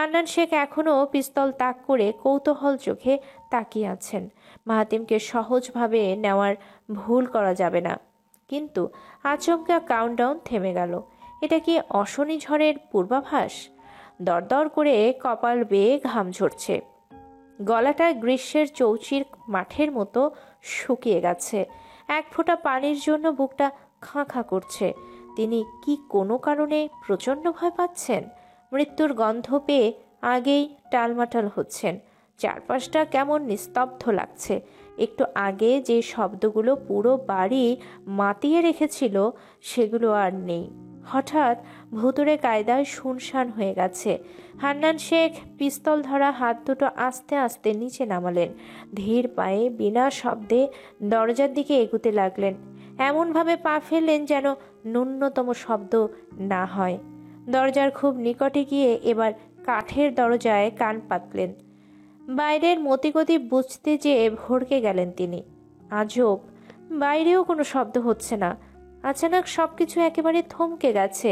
হান্নান শেখ এখনও পিস্তল তাক করে কৌতূহল চোখে তাকিয়ে আছেন। মাহাতিমকে সহজভাবে নেওয়ার ভুল করা যাবে না। কিন্তু আচমকা কাউন্টডাউন থেমে গেল। এটা কি অশনি ঝড়ের পূর্বাভাস? দরদর করে কপাল বেয়ে ঘাম ঝরছে। গলাটা গ্রীষ্মের চৌচির মাঠের মতো শুকিয়ে গেছে। এক ফোঁটা পানির জন্য বুকটা খাঁ খাঁ করছে। তিনি কি কোনো কারণে প্রচণ্ড ভয় পাচ্ছেন? মৃত্যুর গন্ধ পেয়ে আগেই টালমাটাল হচ্ছেন। চারপাশটা কেমন নিস্তব্ধ লাগছে। একটু আগে যে শব্দগুলো পুরো বাড়ি মাতিয়ে রেখেছিল সেগুলো আর নেই। হঠাৎ ভুতুড়ে কায়দায় শুনশান হয়ে গেছে। হান্নান শেখ পিস্তল ধরা হাত দুটো আস্তে আস্তে নিচে নামালেন। ধীর পায়ে বিনা শব্দে দরজার দিকে এগুতে লাগলেন। এমনভাবে পা ফেললেন যেন ন্যূনতম শব্দ না হয়। দরজার খুব নিকটে গিয়ে এবার কাঠের দরজায় কান পাতলেন। বাইরের মতিগতি বুঝতে যেয়ে ভড়কে গেলেন তিনি। আজব, বাইরেও কোনো শব্দ হচ্ছে না। আচানক সবকিছু একেবারে থমকে গেছে।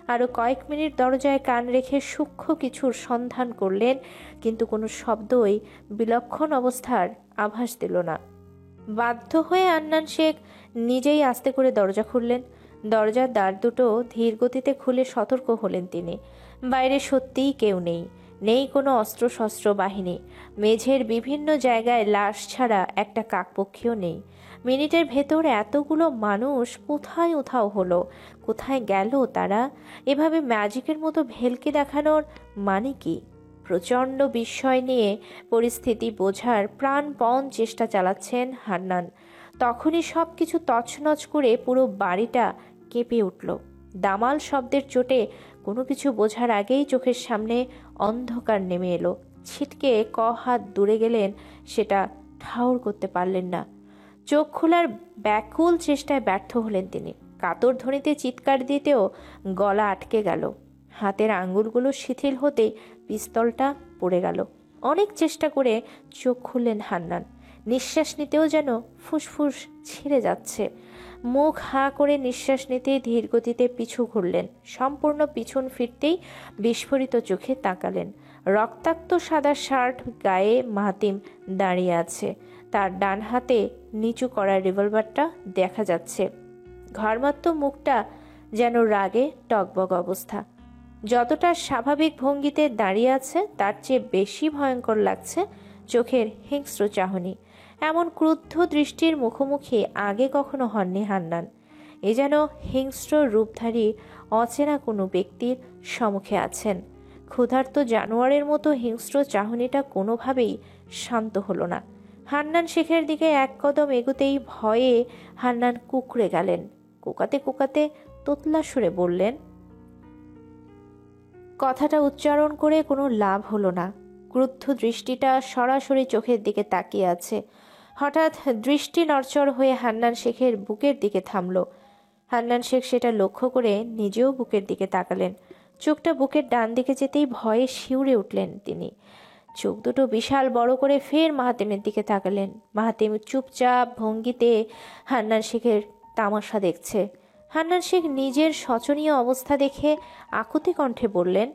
আরো কয়েক মিনিট দরজায় কান রেখে সূক্ষ্ম কিছুর সন্ধান করলেন, কিন্তু কোনো শব্দই বিলক্ষণ অবস্থার আভাস দিল না। বাধ্য হয়ে হান্নান শেখ নিজেই আস্তে করে দরজা খুললেন। দরজার দ্বার দুটো ধীর গতিতে খুলে সতর্ক হলেন তিনি। বাইরে সত্যিই কেউ নেই। নেই কোনো অস্ত্রশস্ত্র বাহিনী। মেঝের বিভিন্ন জায়গায় লাশ ছাড়া একটা কাকপক্ষীও নেই। মিনিটের ভেতর এতগুলো মানুষ কোথায় উধাও হলো? কোথায় গেল তারা? এভাবে ম্যাজিকের মতো ভেলকে দেখানোর মানে কি? প্রচণ্ড বিস্ময় নিয়ে পরিস্থিতি বোঝার প্রাণপণ চেষ্টা চালাচ্ছেন হান্নান। তখনই সব কিছু তছনছ করে পুরো বাড়িটা কেঁপে উঠল। দামাল শব্দের চোটে কোনো কিছু বোঝার আগেই চোখের সামনে অন্ধকার নেমে এলো। ছিটকে হাত দূরে গেলেন, সেটা ঠাউর করতে পারলেন না। চোখ খোলার ব্যাকুল চেষ্টায় ব্যর্থ হলেন তিনি। কাতর ধ্বনিতে চিৎকার দিতেও গলা আটকে গেল। হাতের আঙ্গুলগুলো শিথিল হতেই পিস্তলটা পড়ে গেল। অনেক চেষ্টা করে চোখ খুললেন হান্নান। নিঃশ্বাস নিতেও যেন ফুসফুস ছিঁড়ে যাচ্ছে। মুখ হাঁ করে নিঃশ্বাস নিতেই ধীর গতিতে পিছু ঘুরলেন। সম্পূর্ণ পিছন ফিরতেই বিস্ফোরিত চোখে তাকালেন। রক্তাক্ত সাদা শার্ট গায়ে মাহাতিম দাঁড়িয়ে আছে। তার ডান হাতে নিচু করা রিভলভারটা দেখা যাচ্ছে। ঘরমাত্ম মুখটা যেন রাগে টগবগ অবস্থা। যতটা স্বাভাবিক ভঙ্গিতে দাঁড়িয়ে আছে তার চেয়ে বেশি ভয়ঙ্কর লাগছে চোখের হিংস্র চাহনি। এমন ক্রুদ্ধ দৃষ্টির মুখোমুখি আগে কখনো হননি হান্নান। এ যেন হিংস্র রূপধারী অচেনা কোনো ব্যক্তির সম্মুখে আছেন। ক্ষুধার্ত জানোয়ারের মতো হিংস্র চাহনিটা কোনোভাবেই শান্ত হলো না। হান্নান শেখের দিকে এক কদম এগুতেই ভয়ে হান্নান কুঁকড়ে গেলেন। কোকাতে কোকাতে তোতলা সুরে বললেন, কথাটা উচ্চারণ করে কোনো লাভ হলো না। ক্রুদ্ধ দৃষ্টিটা সরাসরি চোখের দিকে তাকিয়ে আছে। হঠাৎ দৃষ্টি নড়চড় হয়ে হান্নান শেখের বুকের দিকে থামল। হান্নান শেখ সেটা লক্ষ্য করে নিজেও বুকের দিকে তাকালেন। চোখটা বুকের ডান দিকে যেতেই ভয়ে শিউরে উঠলেন তিনি। চোখ দুটো বিশাল বড় করে ফের মাহাতিমের দিকে তাকালেন। মাহাতিম চুপচাপ ভঙ্গিতে হান্নান শেখের তামাশা দেখছে। হান্নান শেখ নিজের শোচনীয় অবস্থা দেখে আকুতি কণ্ঠে বললেন।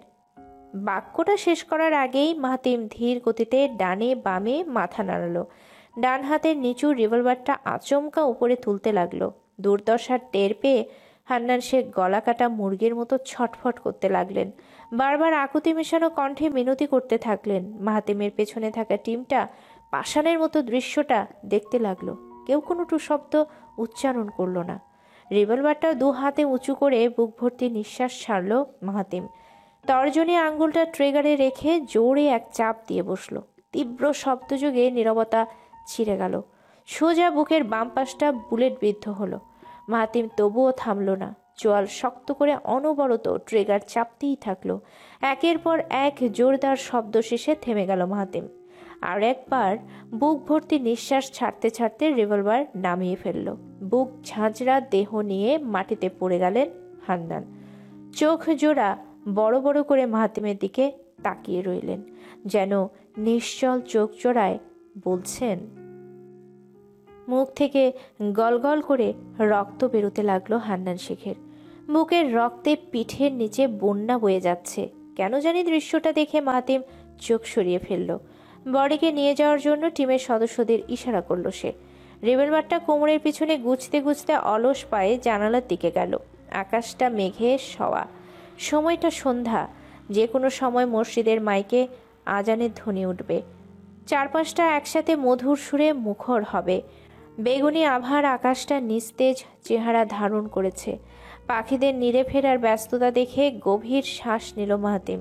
বাক্যটা শেষ করার আগেই মাহাতিম ধীর গতিতে ডানে বামে মাথা নাড়ালো। ডান হাতের নিচু রিভলভারটা আচমকা উপরে তুলতে লাগলো। দুর্দশার টের পেয়ে হান্নান শেখ গলা কাটা মুরগির মতো ছটফট করতে লাগলেন। বারবার আকুতি মেশানো কণ্ঠে মিনতি করতে থাকলেন। মাহাতিমের পেছনে থাকা টিমটা পাষাণের মতো দৃশ্যটা দেখতে লাগলো। কেউ কোনো টু শব্দ উচ্চারণ করলো না। রিভলভারটা দু হাতে উঁচু করে বুক ভর্তি নিঃশ্বাস ছাড়ল মাহাতিম। তর্জনী আঙ্গুলটা ট্রিগারে রেখে জোরে এক চাপ দিয়ে বসল। তীব্র শব্দযোগে নীরবতা ছিঁড়ে গেল। সোজা বুকের বাম পাশটা বুলেট বিদ্ধ হলো। মাহাতিম তবুও থামল না। চোয়াল শক্ত করে অনবরত ট্রিগার চাপতেই থাকলো। একের পর এক জোরদার শব্দ শেষে থেমে গেল মাহাতিম। আর একবার বুক ভর্তি নিঃশ্বাস ছাড়তে ছাড়তে রিভলভার নামিয়ে ফেলল। বুক ঝাঁঝরা দেহ নিয়ে মাটিতে পড়ে গেলেন হান্নান। চোখ জোড়া বড় বড় করে মাহাতিমের দিকে তাকিয়ে রইলেন, যেন নিশ্চল চোখ জোড়ায় বলছেন। মুখ থেকে গলগল করে রক্ত বেরোতে লাগলো হান্নান শেখের। বুকের রক্তে পিঠের নিচে বন্যা বয়ে যাচ্ছে। কেন জানি দৃশ্যটা দেখে মাহাতিম চোখ সরিয়ে ফেলল। বডিকে নিয়ে যাওয়ার জন্য টিমের সদস্যদের ইশারা করলো সে। রিভলভারটা কোমরের পিছনে গুছতে গুছতে অলস পায়ে জানালার দিকে গেল। আকাশটা মেঘে ছাওয়া, সময়টা সন্ধ্যা। যে কোনো সময় মসজিদের মাইকে আজানের ধ্বনি উঠবে, চারপাশটা একসাথে মধুর সুরে মুখর হবে। বেগুনি আভার আকাশটা নিস্তেজ চেহারা ধারণ করেছে। পাখিদের নিরে ফেরার ব্যস্ততা দেখে গভীর শ্বাস নিল মাহাতিম।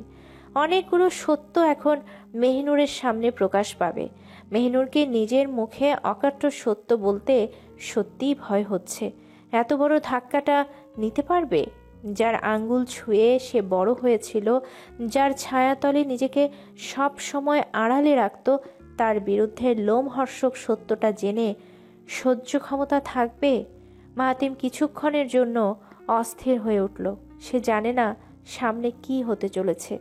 অনেকগুলো সত্য এখন মেহিনুরের সামনে প্রকাশ পাবে। মেহিনুরকে নিজের মুখে অকাট্য সত্য বলতে সত্যিই ভয় হচ্ছে। এত বড় ধাক্কাটা নিতে পারবে? যার আঙ্গুল ছুঁয়ে সে বড় হয়েছিল, যার ছায়াতলে নিজেকে সব সময় আড়ালে রাখত, তার বিরুদ্ধে লোমহর্ষক সত্যটা জেনে সহ্য ক্ষমতা থাকবে? মাহাতিম কিছুক্ষণের জন্য অস্থির হয়ে উঠল। সে জানে না সামনে কি হতে চলেছে।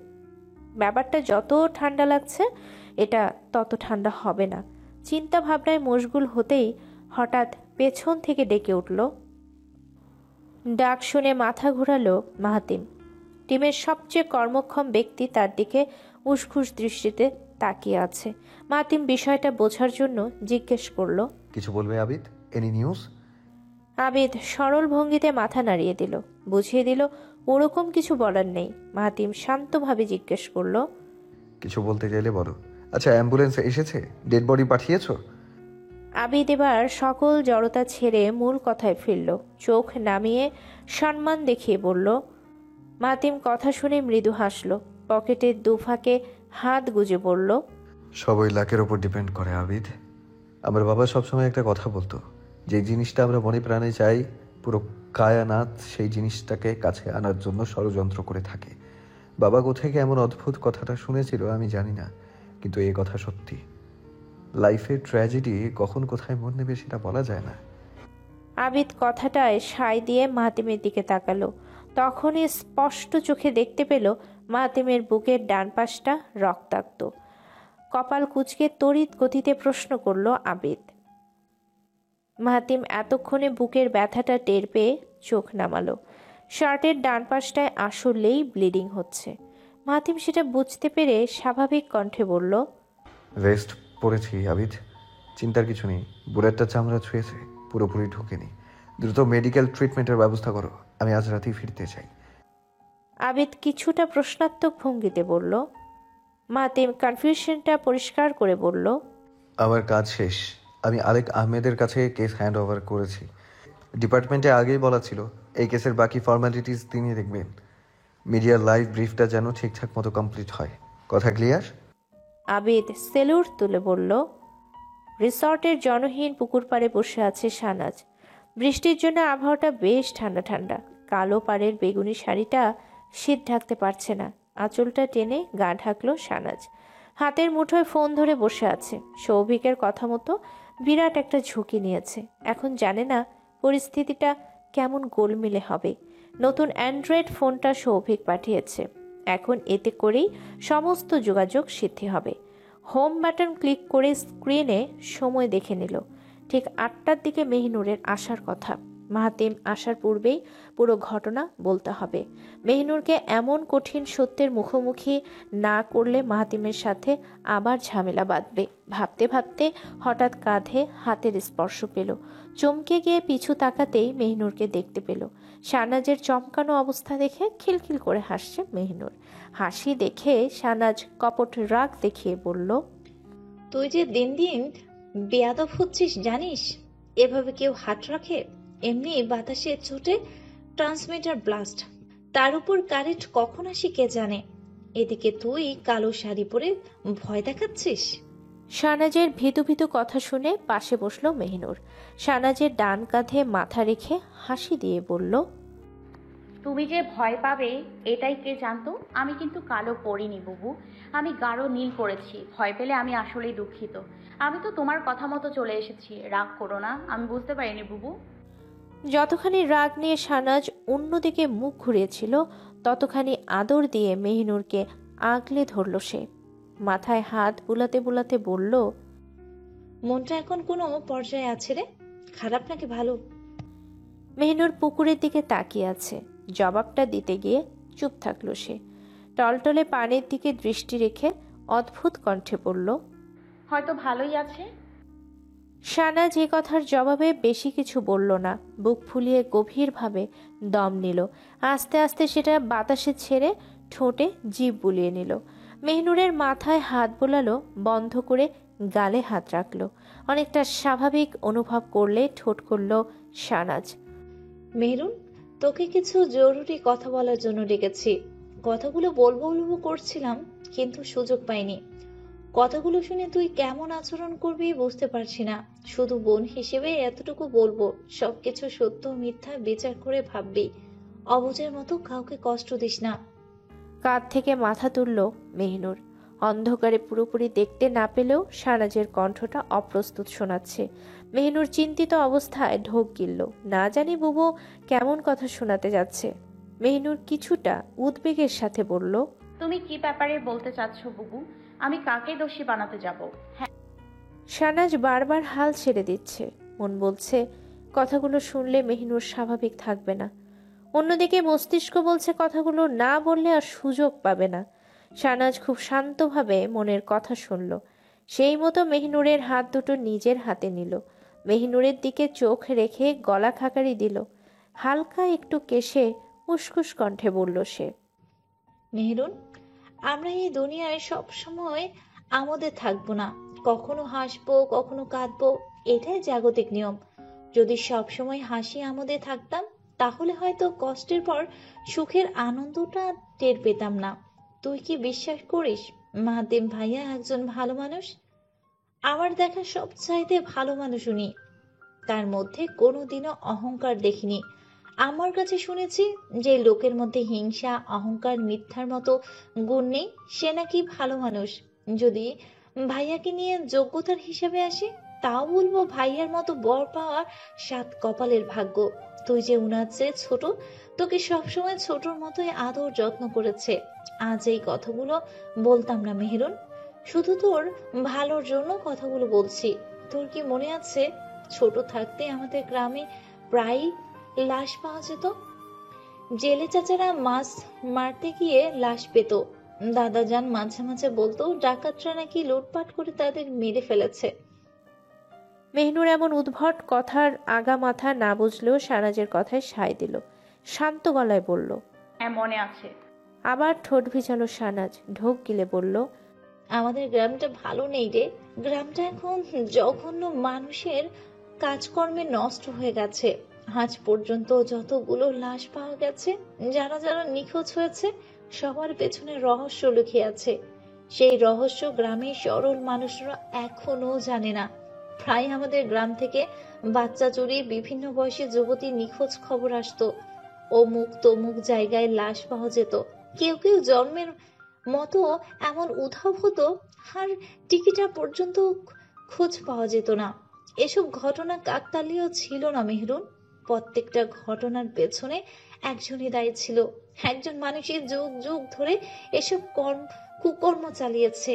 ব্যাপারটা যত ঠান্ডা লাগছে, এটা তত ঠান্ডা হবে না। চিন্তা ভাবনায় মশগুল হতেই হঠাৎ পেছন থেকে ডেকে উঠল। ডাক শুনে মাথা ঘোরালো মাহাতিম। টিমের সবচেয়ে কর্মক্ষম ব্যক্তি তার দিকে উসখুস দৃষ্টিতে তাকিয়ে আছে। মাহাতিম বিষয়টা বোঝার জন্য জিজ্ঞেস করল, কিছু বলবে আবিদ? Any news? আবিদ সরল ভঙ্গিতে মাথা নাড়িয়ে দিল, বুঝিয়ে দিল ওরকম কিছু বলার নেই। মাহাতিম শান্তভাবে জিজ্ঞেস করল, কিছু বলতে চাইলে বলো। আচ্ছা, অ্যাম্বুলেন্স এসেছে? Dead body পাঠিয়েছো? আবিদ এবার সকল জড়তা ছেড়ে মূল কথায় ফিরল। চোখ নামিয়ে সম্মান দেখিয়ে বলল। মাহাতিম কথা শুনে মৃদু হাসল। পকেটের দুফাকে হাত গুজে বলল, সবই লাকের ওপর ডিপেন্ড করে আবিদ। আমার বাবা সবসময় একটা কথা বলতো, যে জিনিসটা আমরা মনে প্রাণে চাই, পুরো কায়ানাত সেই জিনিসটাকে কাছে আনার জন্য ষড়যন্ত্র করে থাকে। বাবা কোথায় এমন অদ্ভুত কথাটা শুনেছিল আমি জানি না, কিন্তু এই কথা সত্যি। লাইফের ট্র্যাজেডি কখন কোথায় মন নেবে সেটা বলা যায় না। আবিদ কথাটায় সায় দিয়ে মাহাতিমের দিকে তাকালো। তখনই স্পষ্ট চোখে দেখতে পেল মাহাতিমের বুকের ডান পাশটা রক্তাক্ত। কপাল কুঁচকে তড়িৎ গতিতে প্রশ্ন করল আবিদ। মাহাতিম এতক্ষণে বুকের ব্যথাটা টের পেয়ে চোখ নামালো। শার্টের ডান পাশটায় আসলেই ব্লিডিং হচ্ছে। মাহাতিম সেটা বুঝতে পেরে স্বাভাবিক কণ্ঠে বলল, রেস্ট পড়েছি আবিদ, চিন্তার কিছু নেই। বুলেটটা চামড়া ছুঁয়েছে, পুরোপুরি ঢুকেনি। দ্রুত মেডিকেল ট্রিটমেন্টের ব্যবস্থা করো, আমি আজ রাতেই ফিরতে চাই। আবিদ কিছুটা প্রশ্নাত্মক ভঙ্গিতে বলল। মাহাতিম কনফিউশনটা পরিষ্কার করে বলল, আমার কাজ শেষ। আমি আলেক আহমেদের কাছে কেস হ্যান্ড ওভার করেছি। ডিপার্টমেন্টে আগেই বলা ছিল এই কেসের বাকি ফর্মালিটিস তিনি দেখবেন। মিডিয়ার লাইভ ব্রিফটা যেন ঠিকঠাক মতো কমপ্লিট হয়। কথা ক্লিয়ার? আবিদ সেলুট তুলে বলল। রিসর্টের জনহীন পুকুর পাড়ে বসে আছে শাহনাজ। বৃষ্টির জন্য আবহাওয়াটা বেশ ঠান্ডা ঠান্ডা। কালো পাড়ের বেগুনি শাড়িটা শীত ঢাকতে পারছে না। আঁচলটা টেনে গা ঢাকলো শাহনাজ। হাতের মুঠোয় ফোন ধরে বসে আছে। সৌভিকের কথা মতো বিরাট একটা ঝুঁকি নিয়েছে। এখন জানে না পরিস্থিতিটা কেমন গোলমেলে হবে। নতুন অ্যান্ড্রয়েড ফোনটা সৌভিক পাঠিয়েছে। এখন এতে করেই সমস্ত যোগাযোগ সিদ্ধি হবে। হোম বাটন ক্লিক করে স্ক্রিনে সময় দেখে নিল। ঠিক 8টার দিকে মেহিনুরের আসার কথা। মাহাতিম আসার পূর্বেই পুরো ঘটনা বলতে হবে। মেহিনুরকে এমন কঠিন সত্যের মুখোমুখি না করলে মাহাতিমের সাথে আবার ঝামেলা বাঁধবে। ভাবতে ভাবতে হঠাৎ কাঁধে হাতের স্পর্শ পেল। চমকে গিয়ে পিছু তাকাতেই মেহিনুরকে দেখতে পেল। শাহনাজের চমকানো অবস্থা দেখে খিলখিল করে হাসছে মেহিনুর। হাসি দেখে শাহনাজ কপট রাগ দেখিয়ে বলল, তুই যে দিন দিন বেয়াদব হচ্ছিস জানিস? এভাবে কেউ হাত রাখে? এমনি বাতাসে ছুটে ট্রান্সমিটার ব্লাস্ট, তার উপর কারেন্ট কখন আসি কে জানে। এদিকে তুই কালো শাড়ি পরে ভয় দেখাচ্ছিস। শাহনাজের ভীতু ভীতু কথা শুনে পাশে বসল মেহিনুর। শাহনাজের ডান কাঁধে মাথা রেখে হাসি দিয়ে বলল, তুমি যে ভয় পাবে এটাই কে জানতো? আমি কিন্তু কালো পরিনি বুবু, আমি গাঢ় নীল পরেছি। ভয় পেলে আমি আসলেই দুঃখিত। আমি তো তোমার কথা মতো চলে এসেছি, রাগ করো না, আমি বুঝতে পারিনি বুবু। যতখানি রাগ নিয়ে শাহনাজ অন্যদিকে মুখ ঘুরিয়েছিল, ততখানি আদর দিয়ে মেহিনুরকে আগলে ধরল সে। মাথায় হাত বুলাতে বুলাতে বলল, মনটা এখন কোনো পর্যায়ে আছে রে? খারাপ নাকি ভালো? মেহিনুর পুকুরের দিকে তাকিয়ে আছে। জবাবটা দিতে গিয়ে চুপ থাকলো সে। টলটলে পানির দিকে দৃষ্টি রেখে অদ্ভুত কণ্ঠে বলল, হয়তো ভালোই আছে। শাহনাজ এ কথার জবাবে বেশি কিছু বলল না। বুক ফুলিয়ে গভীরভাবে দম নিল। আস্তে আস্তে সেটা বাতাসে ছেড়ে ঠোঁটে জিভ বুলিয়ে নিল। মেহনুরের মাথায় হাত বোলালো, বন্ধ করে গালে হাত রাখলো। অনেকটা স্বাভাবিক অনুভব করলে ঠোঁট করল শাহনাজ। মেহরুন, তোকে কিছু জরুরি কথা বলার জন্য ডেকেছি। কথাগুলো বলবো বলবো করছিলাম, কিন্তু সুযোগ পাইনি। কথাগুলো শুনে তুই কেমন আচরণ করবি বুঝতে পারছি না। শুধু বোন হিসেবে এতটুকু বলবো, সবকিছু সত্য মিথ্যা বিচার করে ভাববি। অবুঝের মতো কাউকে কষ্ট দিস না। কাঁধ থেকে মাথা তুলল মেহনুর। অন্ধকারে পুরোপুরি দেখতে না পেলেও শাহনাজের কণ্ঠটা অপ্রস্তুত শোনাচ্ছে। মেহনুর চিন্তিত অবস্থায় ঢোক গিলল। না জানি বুবু কেমন কথা শোনাতে যাচ্ছে। মেহনুর কিছুটা উদ্বেগের সাথে বলল, তুমি কি ব্যাপারে বলতে চাচ্ছ বুবু? আমি কাকে দোষী বানাতে যাব? হ্যাঁ, শাহনাজ বারবার হাল ছেড়ে দিচ্ছে। মন বলছে কথাগুলো শুনলে মেহনুর স্বাভাবিক থাকবে না। অন্যদিকে মস্তিষ্ক বলছে কথাগুলো না বললে আর সুযোগ পাবে না। শাহনাজ খুব শান্তভাবে মনের কথা শুনল। সেই মতো মেহনুরের হাত দুটো নিজের হাতে নিল। মেহনুরের দিকে চোখ রেখে গলা খাকারি দিল। হালকা একটু কেশে উস্কুস কণ্ঠে বলল সে, মেহরুন, আমরা এই দুনিয়ায় সব সময় আমোদে থাকবো না। কখনো হাসবো, কখনো কাঁদবো, এটাই জাগতিক নিয়ম। যদি সব সময় হাসি আমোদে থাকতাম, তাহলে হয়তো কষ্টের পর সুখের আনন্দটা টের পেতাম না। তুই কি বিশ্বাস করিস মাহাতিম ভাইয়া একজন ভালো মানুষ? আমার দেখা সবচাইতে ভালো মানুষ উনি। তার মধ্যে কোনোদিনও অহংকার দেখিনি। আমার কাছে শুনেছি যে লোকের মধ্যে হিংসা, অহংকার, মিথ্যার মতো গুণ নেই, সে নাকি ভালো মানুষ। যদি ভাইয়াকে নিয়ে যোগ্যতার হিসাবে আসে, তাও বলবো ভাইয়ার মতো বর পাওয়া 7 কপালের ভাগ্য। তুই যে উনার চেয়ে ছোট, তোকে সবসময় ছোটর মতোই আদর যত্ন করেছে। আজ এই কথাগুলো বলতাম না মেহেরুন, শুধু তোর ভালোর জন্য কথাগুলো বলছি। তোর কি মনে আছে, ছোট থাকতে আমাদের গ্রামে প্রায় লাশ পাওয়া যেত? জেলে চাচারা মাছ মারতে গিয়ে লাশ পেত। দাদাজান মাঝে মাঝে বলতো ডাকাতরা নাকি লুটপাট করে তাদের মেরে ফেলেছে। মেহনুর এমন উদ্ভট কথার আগা মাথা না বুঝলেও শাহনাজের কথায় সায় দিল। শান্ত গলায় বলল, হ্যাঁ মনে আছে। আবার ঠোঁট ভিজালো শাহনাজ। ঢোক গিলে বলল, আমাদের গ্রামটা ভালো নেই রে। গ্রামটা এখন জঘন্য মানুষের কাজকর্মে নষ্ট হয়ে গেছে। আজ পর্যন্ত যতগুলো লাশ পাওয়া গেছে, যারা যারা নিখোঁজ হয়েছে, সবার পেছনে রহস্য লুকিয়ে আছে। সেই রহস্য গ্রামের সরল মানুষরা এখনো জানে না। প্রায় আমাদের গ্রাম থেকে বাচ্চা চুরি, বিভিন্ন বয়সী যুবতী নিখোঁজ খবর আসতো। অমুক তমুক জায়গায় লাশ পাওয়া যেত। কেউ কেউ জন্মের মতো এমন উধাও হতো, আর টিকিটা পর্যন্ত খোঁজ পাওয়া যেত না। এসব ঘটনা কাকতালীয় ছিল না মেহরুন। প্রত্যেকটা ঘটনার পেছনে একজনই দায়ী ছিল। একজন মানুষের যুগ যুগ ধরে এসব কুকর্ম চালিয়েছে।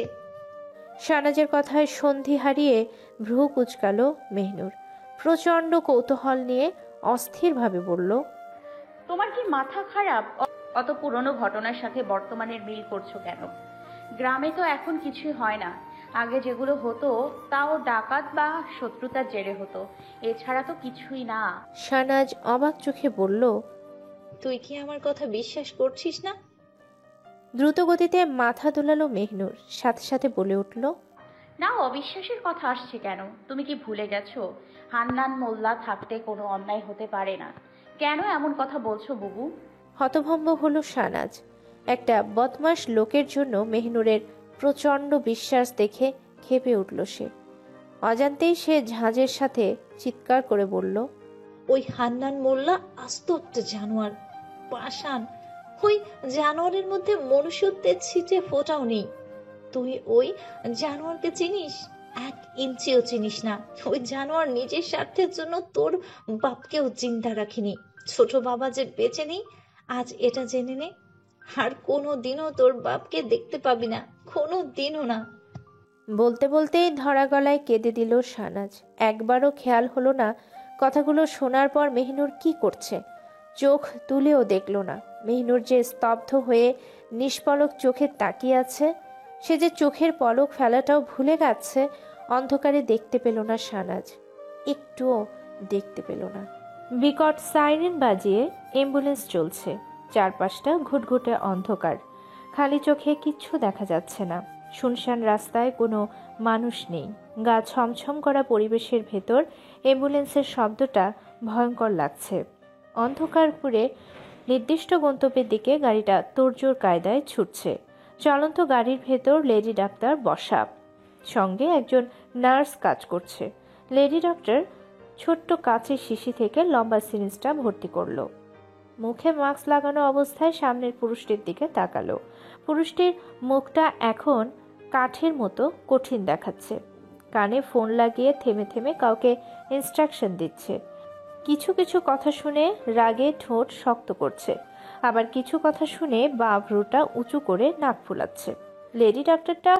শাহনাজের কথায় সন্ধি হারিয়ে ভ্রু কুচকালো মেহনুর। প্রচণ্ড কৌতূহল নিয়ে অস্থিরভাবে বলল, তোমার কি মাথা খারাপ? অত পুরনো ঘটনার সাথে বর্তমানের মিল করছো কেন? গ্রামে তো এখন কিছুই হয় না। আগে যেগুলো হতো তাও ডাকাত বা শত্রুতার জেরে হতো, এছাড়া তো কিছুই না। শাহনাজ অবাক চোখে বলল, তুই কি আমার কথা বিশ্বাস করছিস না? দ্রুত গতিতে মাথা দোলালো মেহনুর। সাথে সাথে বলে উঠল, না, অবিশ্বাসের কথা আসছে কেন? তুমি কি ভুলে গেছো হান্নান মোল্লা থাকতে কোনো অন্যায় হতে পারে না? কেন এমন কথা বলছো বুবু? হতভম্ব হলো শাহনাজ। একটা বদমাশ লোকের জন্য মেহনুরের প্রচণ্ড বিশ্বাস দেখে ক্ষেপে উঠল সে। অজান্তেই সে ঝাঁজের সাথে চিৎকার করে বলল, ওই হান্নান মোল্লা আস্ত একটা জানোয়ার, পাষাণ। ওই জানোয়ারের মধ্যে মনুষ্যত্বের ছিটে ফোঁটাও নেই। তুই ওই জানোয়ারকে চিনিস? 1 ইঞ্চিও চিনিস না। ওই জানোয়ার নিজের স্বার্থের জন্য তোর বাপকেও চিন্তা রাখিনি। ছোট বাবা যে বেঁচে নেই, আজ এটা জেনে নে। আর কোনো দিনও তোর বাপকে দেখতে পাবি না, কোনো দিনও না। বলতে বলতেই ধরা গলায় কেঁদে দিল শাহনাজ। একবারও খেয়াল হলো না কথাগুলো শোনার পর মেহনুর কি করছে। চোখ তুলেও দেখল না। মেহনুর যে স্তব্ধ হয়ে নিষ্পলক চোখে তাকিয়ে আছে। সে যে চোখের পলক ফেলাটাও ভুলে গেছে। অন্ধকারে দেখতে পেল না শাহনাজ, একটুও দেখতে পেল না। বিকট সাইরেন বাজিয়ে অ্যাম্বুলেন্স চলছে। চারপাশটা ঘুটঘুটে অন্ধকার, খালি চোখে কিচ্ছু দেখা যাচ্ছে না। শুনশান রাস্তায় কোনো মানুষ নেই। গা ছমছম করা পরিবেশের ভেতর অ্যাম্বুলেন্সের শব্দটা ভয়ঙ্কর লাগছে। অন্ধকার পুরে নির্দিষ্ট গন্তব্যের দিকে গাড়িটা তোড়জোড় কায়দায় ছুটছে। চলন্ত গাড়ির ভেতর লেডি ডাক্তার বসা, সঙ্গে একজন নার্স কাজ করছে। লেডি ডক্টর ছোট্ট কাচের শিশি থেকে লম্বা সিরিঞ্জটা ভর্তি করলো। মুখে মাস্ক লাগানো অবস্থায় সামনের পুরুষটির দিকে তাকালো। পুরুষটির মুখটা এখন কাঠের মতো কঠিন দেখাচ্ছে। কানে ফোন লাগিয়ে থেমে থেমে কাউকে ইনস্ট্রাকশন দিচ্ছে। কিছু কিছু কথা শুনে রাগে ঠোঁট শক্ত করছে, আবার কিছু কথা শুনে বাঁ ভ্রুটা উঁচু করে নাক ফুলাচ্ছে। লেডি ডাক্তারটা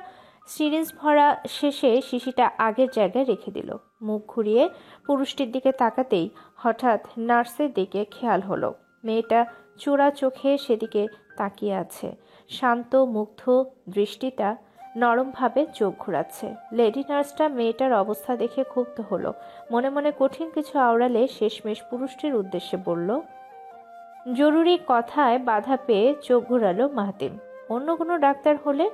সিরিঞ্জ ভরা শেষে শিশিটা আগের জায়গায় রেখে দিল। মুখ ঘুরিয়ে পুরুষটির দিকে তাকাতেই হঠাৎ নার্সের দিকে খেয়াল হলো। মেয়েটা চোরা চোখে সেদিকে তাকিয়ে আছে। শান্ত মুগ্ধ দৃষ্টিটা নরমভাবে চোখ ঘুরাচ্ছে। লেডি নার্সটা মেয়েটার অবস্থা দেখে ক্ষুব্ধ হলো। মনে মনে কঠিন কিছু আওড়ালে শেষমেশ পুরুষটির উদ্দেশ্যে বলল, জরুরি কথায় বাধা পেয়ে চোখ ঘুরালো মাহাতিম। অন্য কোনো ডাক্তার হলে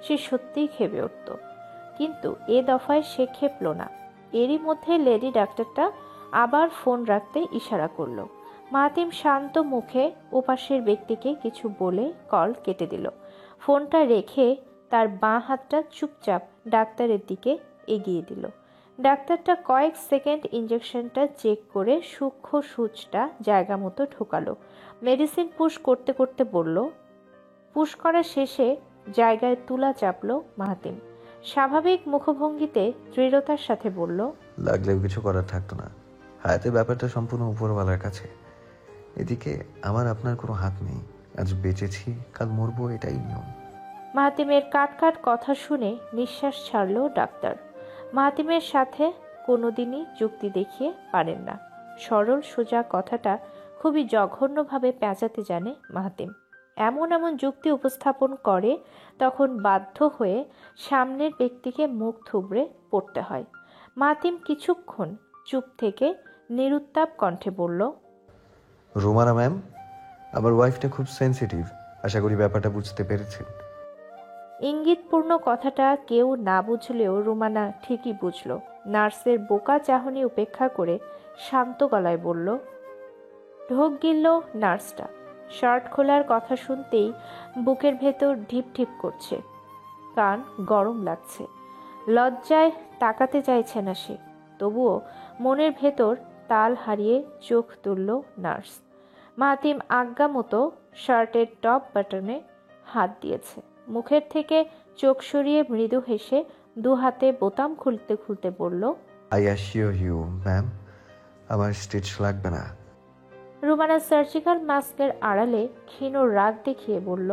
সে সত্যিই ক্ষেপে উঠত, কিন্তু এ দফায় সে ক্ষেপল না। এরই মধ্যে লেডি ডাক্তারটা আবার ফোন রাখতে ইশারা করলো। মাহাতিম শান্ত মুখে ওপাশের ব্যক্তিকে কিছু বলে কল কেটে দিল। ফোনটা রেখে তার বাঁ হাতটা চুপচাপ ডাক্তারের দিকে এগিয়ে দিল। ডাক্তারটা কয়েক সেকেন্ড ইঞ্জেকশনটা চেক করে সূক্ষ্ম সূচটা জায়গা মতো ঢোকালো। মেডিসিন পুশ করতে করতে বলল, পুশ করা শেষে জায়গায় তুলা চাপলো মাহাতিম। স্বাভাবিক মুখভঙ্গিতে দৃঢ়তার সাথে বলল, লাগলেও কিছু করার থাকতো না। হায়াতের ব্যাপারটা সম্পূর্ণ উপরওয়ালার কাছে। এদিকে আমার আপনার কোনো হাত নেই। আজ বেঁচেছি, কাল মরবো, এটাই নিয়ম। মাহাতিমের কাট কাট কথা শুনে নিঃশ্বাস ছাড়ল ডাক্তার। মাহাতিমের সাথে কোনোদিনই যুক্তি দেখিয়ে পারেন না। সরল সোজা কথাটা খুবই জঘন্যভাবে পেঁচাতে জানে মাহাতিম। এমন এমন যুক্তি উপস্থাপন করে তখন বাধ্য হয়ে সামনের ব্যক্তিকে মুখ থুবড়ে পড়তে হয়। মাহাতিম কিছুক্ষণ চুপ থেকে নিরুত্তাপ কণ্ঠে বলল, রুমানা ম্যাম, আমার ওয়াইফটা খুব সেন্সিটিভ। আশা করি ব্যাপারটা বুঝতে পেরেছেন। ইঙ্গিতপূর্ণ কথাটা কেউ না বুঝলেও রুমানা ঠিকই বুঝল। নার্সের বোকা চাহনি উপেক্ষা করে শান্ত গলায় বলল, ঢোক গিলল নার্সটা। শার্ট খোলার কথা শুনতেই বুকের ভেতর ঢিপ ঢিপ করছে, কান গরম লাগছে। লজ্জায় তাকাতে চাইছে না সে, তবুও মনের ভেতর তাল হারিয়ে চোখ তুলল নার্স। মাহাতিম আজ্ঞা মতো শার্টের টপ বাটনে হাত দিয়েছে। মুখের থেকে চোখ সরিয়ে মৃদু হেসে দু হাতে বোতাম খুলতে খুলতে বলল, আই অ্যাসিওর ইউ ম্যাম, আমার স্টিচ লাগবে না। রুমানা সার্জিক্যাল মাস্কের আড়ালে ক্ষীণ রাগ দেখিয়ে বলল।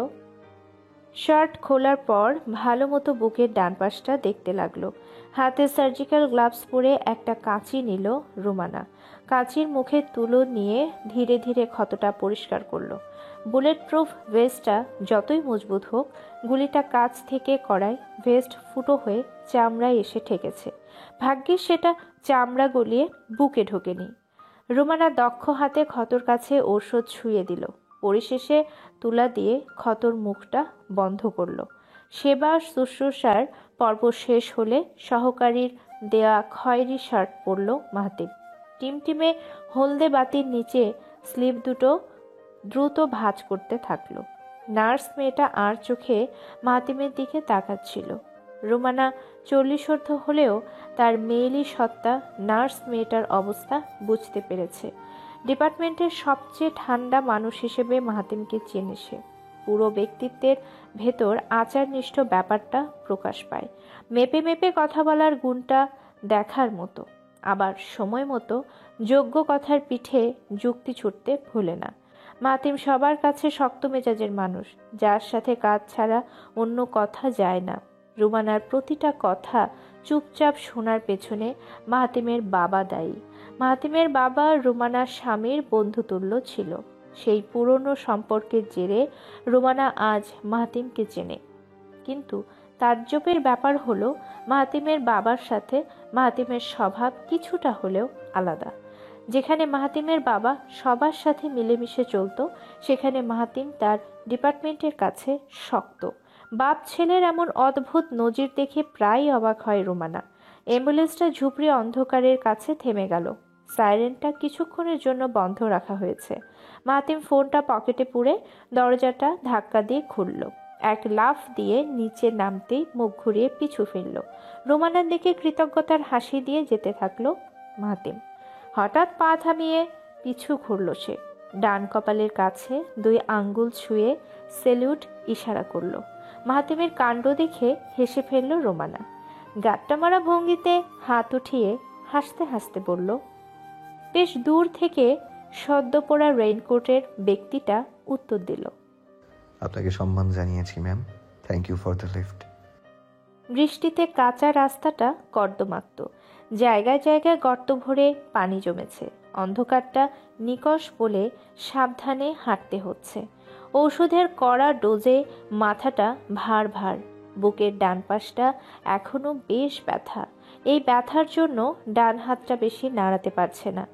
শার্ট খোলার পর ভালো মতো বুকের ডান পাশটা দেখতে লাগলো। হাতে সার্জিক্যাল গ্লাভস পরে একটা কাঁচি নিল রুমানা। কাঁচির মুখে তুলো নিয়ে ধীরে ধীরে ক্ষতটা পরিষ্কার করলো। বুলেট প্রুফ ভেস্টটা যতই মজবুত হোক, গুলিটা কাঁচ থেকে করায় ভেস্ট ফুটো হয়ে চামড়ায় এসে ঠেকেছে। ভাগ্যিস সেটা চামড়া গলিয়ে বুকে ঢোকেনি। রুমানা দক্ষ হাতে ক্ষতর কাছে ঔষধ ছুঁয়ে দিল। পরিশেষে তুলা দিয়ে ক্ষতর মুখটা বন্ধ করল। সেবা শুশ্রূষার পর্ব শেষ হলে সহকারীর দেয়া খয়েরি শার্ট পরল মাহাতিম। টিমটিমে হলদে বাতির নিচে স্লিভ দুটো দ্রুত ভাঁজ করতে থাকলো। নার্স মেয়েটা আর চোখে মাহাতিমের দিকে তাকাচ্ছিল। রুমানা 40 হলেও তার মেয়েলি সত্তা নার্স মেয়েটার অবস্থা বুঝতে পেরেছে। ডিপার্টমেন্টের সবচেয়ে ঠান্ডা মানুষ হিসেবে মাহাতিমকে চেনে সে। পুরো ব্যক্তিত্বের ভেতর আচারনিষ্ঠ ব্যাপারটা প্রকাশ পায়। মেপে মেপে কথা বলার গুণটা দেখার মতো, আবার সময় মতো যোগ্য কথার পিঠে যুক্তি ছুটতে ভুলে না। মাহাতিম সবার কাছে শক্ত মেজাজের মানুষ, যার সাথে কাজ ছাড়া অন্য কথা যায় না। রুমানার প্রতিটা কথা চুপচাপ শোনার পেছনে মাহাতিমের বাবা দায়ী। মাহাতিমের বাবা রুমানার স্বামীর বন্ধুতুল্য ছিল। সেই পুরনো সম্পর্কের জেরে রোমানা আজ মাহাতিমকে চেনে। কিন্তু তাজ্জবের ব্যাপার হলো মাহাতিমের বাবার সাথে মাহাতিমের স্বভাব কিছুটা হলেও আলাদা। যেখানে মাহাতিমের বাবা সবার সাথে মিলেমিশে চলতো, সেখানে মাহাতিম তার ডিপার্টমেন্টের কাছে শক্ত। বাপ ছেলের এমন অদ্ভুত নজির দেখে প্রায় অবাক হয় রোমানা। অ্যাম্বুলেন্সটা ঝুপড়ি অন্ধকারের কাছে থেমে গেল। সাইরেনটা কিছুক্ষণের জন্য বন্ধ রাখা হয়েছে। মাহাতিম ফোনটা পকেটে পুরে দরজাটা ধাক্কা দিয়ে খুলল। এক লাফ দিয়ে নিচে নামতেই মুখ ঘুরিয়ে পিছু ফিরল। রোমানার দিকে কৃতজ্ঞতার হাসি দিয়ে যেতে থাকলো মাহাতিম। হঠাৎ পা থামিয়ে পিছু ঘুরল সে। ডান কপালের কাছে 2 আঙ্গুল ছুঁয়ে সেলুট ইশারা করল। মাহাতিমের কাণ্ড দেখে হেসে ফেলল রোমানা। গাট্টা মারা ভঙ্গিতে হাত উঠিয়ে হাসতে হাসতে বলল, বেশ দূর থেকে সদ্য পরা রেইনকোটের ব্যক্তিটা উত্তর দিল, আপনাকে সম্মান জানিয়েছি ma'am, thank you for the lift. বৃষ্টিতে কাঁচা রাস্তাটা কর্দমাক্ত। জায়গায় জায়গায় গর্ত ভরে পানি জমেছে। অন্ধকারটা নিকষ বলে সাবধানে হাঁটতে হচ্ছে। ঔষধের কড়া ডোজে মাথাটা ভার ভার। বুকের ডান পাশটা এখনো বেশ ব্যথা। এই ব্যথার জন্য ডান হাতটা বেশি নাড়াতে পারছে না।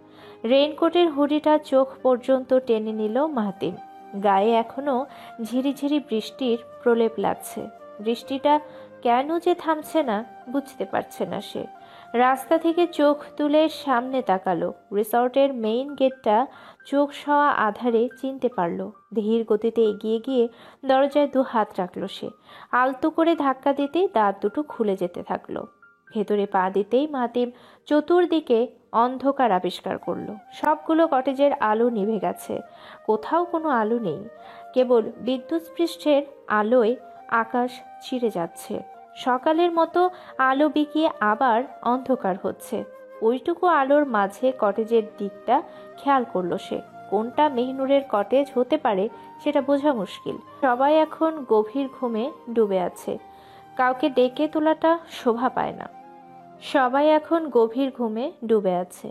রেইনকোটের হুডিটা চোখ পর্যন্ত টেনে নিল মাহাতিম। গায়ে এখনো ঝিরিঝিরি বৃষ্টির প্রলেপ লাগছে। বৃষ্টিটা কেন যে থামছে না বুঝতে পারছে না সে। রাস্তা থেকে চোখ তুলে সামনে তাকালো। রিসর্টের মেইন গেটটা চোখ সওয়া আধারে চিনতে পারল। ধীর গতিতে এগিয়ে গিয়ে দরজায় 2 হাত রাখল সে। আলতো করে ধাক্কা দিতেই দাঁত দুটো খুলে যেতে থাকলো। ভেতরে পা দিতেই মাহাতিম চতুর্দিকে অন্ধকার আবিষ্কার করলো। সবগুলো কটেজের আলো নিভে গেছে। কোথাও কোনো আলো নেই। কেবল বিদ্যুৎস্পৃষ্টের আলোয় আকাশ চিরে যাচ্ছে। সকালের মতো আলো বিকিয়ে আবার অন্ধকার হচ্ছে। ওইটুকু আলোর মাঝে কটেজের দিকটা খেয়াল করলো সে। কোনটা মেহনুরের কটেজ হতে পারে সেটা বোঝা মুশকিল। সবাই এখন গভীর ঘুমে ডুবে আছে। কাউকে ডেকে তোলাটা শোভা পায় না। সবাই এখন গভীর ঘুমে ডুবে আছে।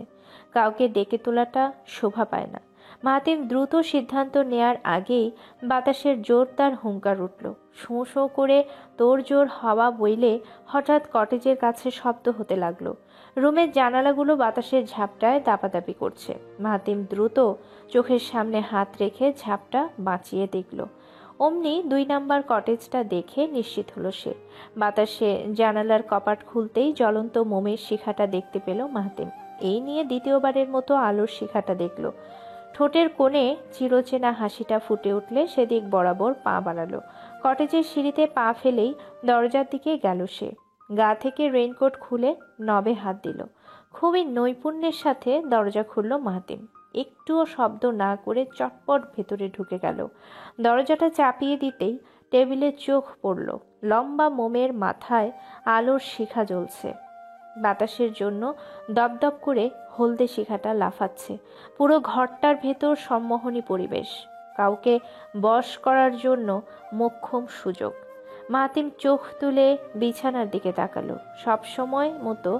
কাউকে ডেকে তোলাটা শোভা পায় না। মাহাতিম দ্রুত সিদ্ধান্ত নেয়ার আগেই বাতাসের জোরদার হুঙ্কার উঠল। শোঁ শোঁ করে তোড়জোড় হাওয়া বইলে হঠাৎ কটেজের কাছে শব্দ হতে লাগলো। রুমের জানালাগুলো বাতাসের ঝাপটায় দাপাদাপি করছে। মাহাতিম দ্রুত চোখের সামনে হাত রেখে ঝাপটা বাঁচিয়ে দেখল। অমনি 2 নাম্বার কটেজটা দেখে নিশ্চিত হলো সে। বাতাসে জানালার কপাট খুলতেই জ্বলন্ত মোমের শিখাটা দেখতে পেল মাহাতিম। এই নিয়ে দ্বিতীয়বারের মতো আলোর শিখাটা দেখল। ঠোঁটের কোণে চিরচেনা হাসিটা ফুটে উঠলে সেদিক বরাবর পা বাড়ালো। কটেজের সিঁড়িতে পা ফেলেই দরজার দিকে গেল সে। গা থেকে রেইনকোট খুলে নবে হাত দিল। খুবই নৈপুণ্যের সাথে দরজা খুলল মাহাতিম। একটুও শব্দ না করে চটপট ভেতরে ঢুকে গেল। দরজাটা চাপিয়ে দিতেই টেবিলে চোখ পড়ল। লম্বা মোমের মাথায় আলোর শিখা জ্বলছে। বাতাসের জন্য দপদপ করে হলদে শিখাটা লাফাচ্ছে। পুরো ঘরটার ভেতর সম্মোহনী পরিবেশ। কাউকে বশ করার জন্য মোক্ষম সুযোগ। মাহাতিম চোখ তুলে বিছানার দিকে তাকালো। সব সময় মতো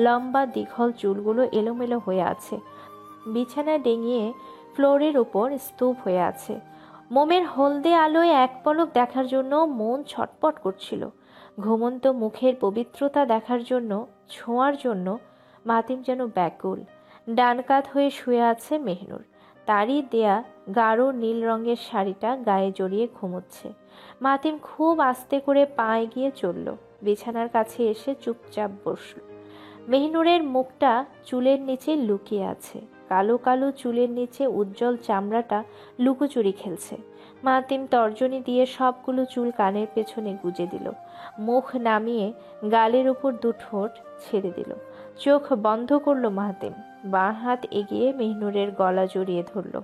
লম্বা দীঘল চুলগুলো এলোমেলো হয়ে আছে। বিছানা ডেঙিয়ে ফ্লোরের উপর স্তূপ হয়ে আছে। মোমের হলদে আলোয় এক পলক দেখার জন্য মন ছটপট করছিল। ঘুমন্ত মুখের পবিত্রতা দেখার জন্য, ছোঁয়ার জন্য মাহাতিম যেন ব্যাকুল। ডান কাত হয়ে শুয়ে আছে মেহনুর। তারই দেয়া গাঢ় নীল রঙের শাড়িটা গায়ে জড়িয়ে ঘুমোচ্ছে। মাহাতিম খুব আস্তে করে পা এগিয়ে চলল। বিছানার কাছে এসে চুপচাপ বসল। মেহনুরের মুখটা চুলের নিচে লুকিয়ে আছে। কালো কালো চুলের নিচে উজ্জ্বল চামড়াটা লুকোচুরি খেলছে। মাহাতিম তর্জনী দিয়ে সবগুলো চুল কানের পেছনে গুজে দিল। মুখ নামিয়ে গালের উপর 2 ঠোঁট ছেড়ে দিল। চোখ বন্ধ করল মাহাতিম। বাঁ হাত এগিয়ে মেহনুরের গলা জড়িয়ে ধরল।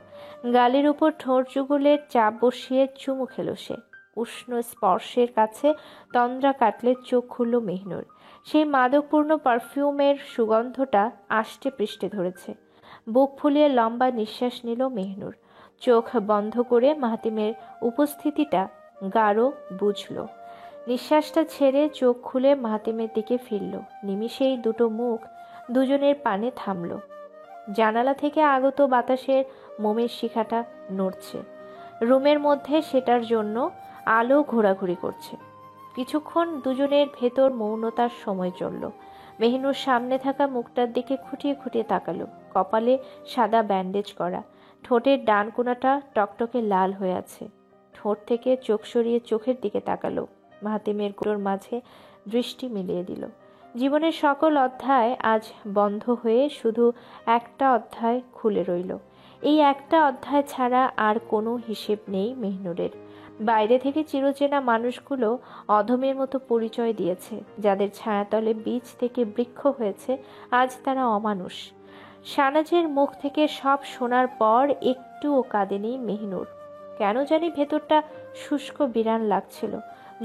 গালের উপর ঠোঁট যুগলের চাপ বসিয়ে চুমু খেল সে। উষ্ণ স্পর্শের কাছে তন্দ্রা কাটলে চোখ খুলল মেহনুর। সেই মাদকপূর্ণ পারফিউমের সুগন্ধটা আষ্টে পৃষ্ঠে ধরেছে। বুক ফুলিয়ে লম্বা নিঃশ্বাস নিল মেহনুর। চোখ বন্ধ করে মাহাতিমের উপস্থিতিটা গাঢ় বুঝল। নিঃশ্বাসটা ছেড়ে চোখ খুলে মাহাতিমের দিকে ফিরল। নিমিষেই 2 মুখ দুজনের পানে থামল। জানালা থেকে আগত বাতাসের মোমের শিখাটা নড়ছে। রুমের মধ্যে সেটার জন্য আলো ঘোরাঘুরি করছে। কিছুক্ষণ দুজনের ভেতর মৌনতার সময় চলল। মেহিনুর সামনে থাকা মুখটার দিকে খুঁটিয়ে খুঁটিয়ে তাকালো। কপালে সাদা ব্যান্ডেজ করা, ঠোঁটের ডান কোণাটা টকটকে লাল হয়ে আছে। ঠোঁট থেকে চোখ সরিয়ে চোখের দিকে তাকালো। মাহাতিমের গুলোর মাঝে দৃষ্টি মিলিয়ে দিল। জীবনের সকল অধ্যায় আজ বন্ধ হয়ে শুধু একটা অধ্যায় খুলে রইল। এই একটা অধ্যায় ছাড়া আর কোনো হিসেব নেই মেহনুরের। বাইরে থেকে চিরচেনা মানুষগুলো অধমের মতো পরিচয় দিয়েছে। যাদের ছায়াতলে বীজ থেকে বৃক্ষ হয়েছে, আজ তারা অমানুষ। শাহনাজের মুখ থেকে সব শোনার পর একটুও কাঁদেনি মেহনুর। কেন জানি ভেতরটা শুষ্ক বিরান লাগছিল।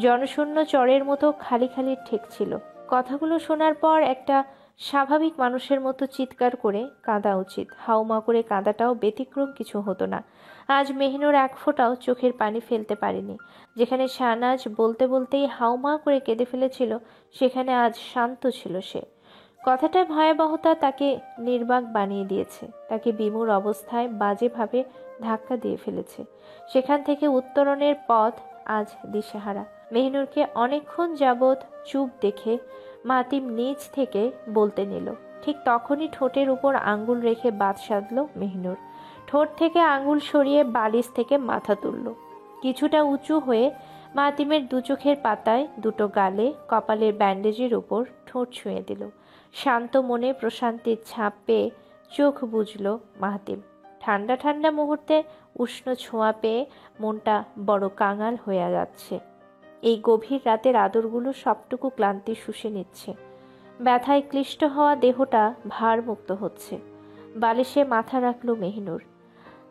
জনশূন্য চরের মতো খালি খালি ঠেকছিল। কথাগুলো শোনার পর একটা স্বাভাবিক মানুষের মতো চিৎকার করে কাঁদা উচিত। হাউমা করে কাঁদাটাও ব্যতিক্রম কিছু হতো না। আজ মেহিনুর এক ফোঁটাও চোখের পানি ফেলতে পারেনি। যেখানে শাহনাজ বলতে বলতেই হাউমা করে কেঁদে ফেলেছিল, সেখানে আজ শান্ত ছিল সে। কথাটার ভয়াবহতা তাকে নির্বাক বানিয়ে দিয়েছে। তাকে বিমূঢ় অবস্থায় বাজেভাবে ধাক্কা দিয়ে ফেলেছে। সেখান থেকে উত্তরণের পথ আজ দিশেহারা। মেহিনুরকে অনেকক্ষণ যাবৎ চুপ দেখে মাতিম নিজ থেকে বলতে নিল। ঠিক তখনই ঠোঁটের উপর আঙ্গুল রেখে বাত সাধল মেহিনুর। ঠোঁট থেকে আঙ্গুল সরিয়ে বালিশ থেকে মাথা তুলল। কিছুটা উঁচু হয়ে মাতিমের দু চোখের পাতায়, দুটো গালে, কপালের ব্যান্ডেজের উপর ঠোঁট ছুঁয়ে দিল। শান্ত মনে প্রশান্তির ছাপ পেয়ে চোখ বুঝল মাহাতিম। ঠান্ডা ঠান্ডা মুহূর্তে উষ্ণ ছোঁয়া পেয়ে মনটা বড় কাঙাল হয়ে যাচ্ছে। এই গভীর রাতের আদরগুলো সবটুকু ক্লান্তি শুষে নিচ্ছে। ব্যথায় ক্লিষ্ট হওয়া দেহটা ভারমুক্ত হচ্ছে। বালিশে মাথা রাখল মেহিনুর।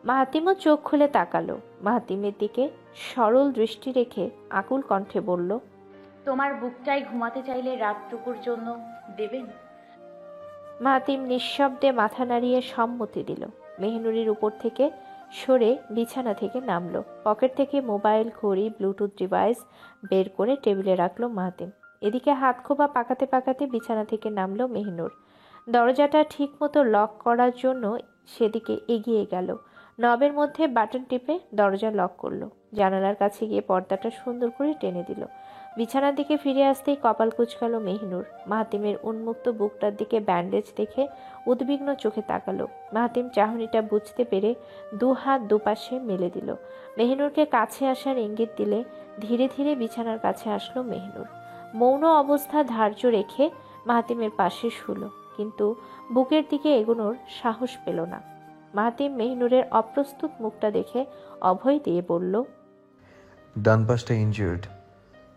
মাহাতিমও চোখ খুলে তাকালো। মাহাতিমের দিকে সরল দৃষ্টি রেখে আকুল কণ্ঠে বলল, তোমার বুকটাই ঘুমাতে চাইলে রাতটুকুর জন্য দেবেন? মাহাতিম নিঃশব্দে মাথা নাড়িয়ে সম্মতি দিল। মেহিনুরের উপর থেকে সরে বিছানা থেকে নামলো। পকেট থেকে মোবাইল, ঘড়ি, ব্লুটুথ ডিভাইস বের করে টেবিলে রাখলো মাহাতিম। এদিকে হাত খোপা পাকাতে পাকাতে বিছানা থেকে নামলো মেহিনুর। দরজাটা ঠিক মতো লক করার জন্য সেদিকে এগিয়ে গেল। নবের মধ্যে বাটন টিপে দরজা লক করলো। জানালার কাছে গিয়ে পর্দাটা সুন্দর করে টেনে দিল। বিছানার দিকে ফিরে আসতেই কপাল কুঁচকালো মেহিনুর। মাহাতিমের উন্মুক্ত বুকটার দিকে ব্যান্ডেজ দেখে উদ্বিগ্ন চোখে তাকালো। মাহাতিম চাহনিটা বুঝতে পেরে দু হাত দুপাশে মেলে দিল। মেহিনুরকে কাছে আসার ইঙ্গিত দিলে ধীরে ধীরে বিছানার কাছে আসলো মেহিনুর। মৌন অবস্থা ধার্য রেখে মাহাতিমের পাশে শুলো, কিন্তু বুকের দিকে এগোনোর সাহস পেল না। মাহাতিম মেহিনুরের অপ্রস্তুত মুখটা দেখে অভয় দিয়ে বলল, ডান পাশটা ইনজিউর্ড,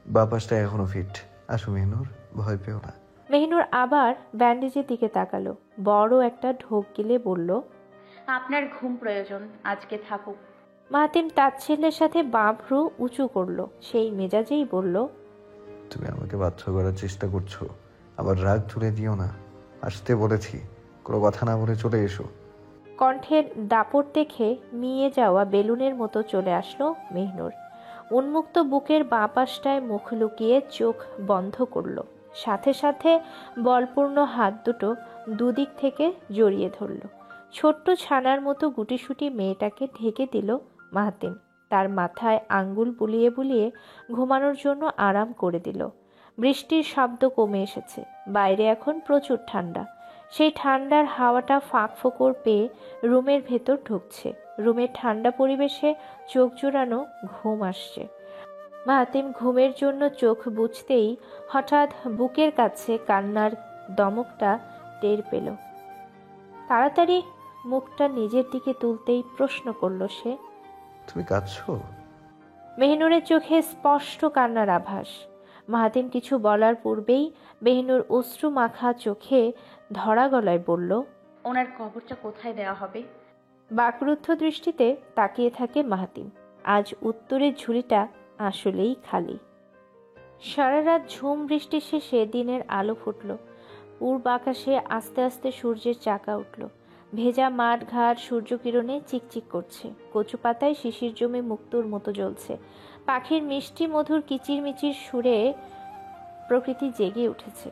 বা পাশটা এখনো ফিট। আসো মেহনুর, ভয় পেও না। মেহিনুর আবার ব্যান্ডেজের দিকে তাকালো। বড় একটা ঢোক গিলে বলল, আপনার ঘুম প্রয়োজন, আজকে থাকুক। মাহাতিম তাচ্ছিল্যের সাথে বাঁ ভ্রু উঁচু করলো। সেই মেজাজেই বলল, তুমি আমাকে বাধ্য করার চেষ্টা করছো। আবার রাগ তুলে দিও না। আসতে বলেছি, কোনো কথা না বলে চলে এসো। কণ্ঠের দাপট দেখে মিয়ে যাওয়া বেলুনের মতো চলে আসলো মেহিনুর। উন্মুক্ত বুকের বাঁ পাশটায় মুখ লুকিয়ে চোখ বন্ধ করল। সাথে সাথে বলপূর্ণ হাত দুটো দুদিক থেকে জড়িয়ে ধরল। ছোট্ট ছানার মতো গুটিসুটি মেয়েটাকে ঢেকে দিল মাহাতিম। তার মাথায় আঙ্গুল বুলিয়ে বুলিয়ে ঘুমানোর জন্য আরাম করে দিল। বৃষ্টির শব্দ কমে এসেছে। বাইরে এখন প্রচুর ঠান্ডা। সেই ঠান্ডার হাওয়াটা ফাঁক ফোকর পেয়ে রুমের ভেতর ঢুকছে। রুমের ঠান্ডা পরিবেশে চোখ জোড়ানো ঘুম আসছে। মাহাতিম ঘুমের জন্য চোখ বুঝতেই হঠাৎ বুকের কাছে কান্নার দমকটা টের পেল। তাড়াতাড়ি মুখটা নিজের দিকে তুলতেই প্রশ্ন করল সে, তুমি কাঁদছো? মেহিনুরের চোখে স্পষ্ট কান্নার আভাস। মাহাতিম কিছু বলার পূর্বেই মেহিনুর অশ্রু মাখা চোখে ধরা গলায় বলল, ওনার কবরটা কোথায় দেওয়া হবে? বাকরুদ্ধ দৃষ্টিতে তাকিয়ে থাকে মাহাতিম। আজ উত্তরের ঝুড়িটা আসলেই খালি। সারা রাত ঝুম বৃষ্টি শেষে দিনের আলো ফুটল। পূর্ব আকাশে আস্তে আস্তে সূর্যের চাকা উঠল। ভেজা মাঠ ঘাট সূর্যকিরণে চিকচিক করছে। কচু পাতায় শিশির জমে মুক্তোর মতো জ্বলছে। পাখির মিষ্টি মধুর কিচিরমিচির সুরে প্রকৃতি জেগে উঠেছে।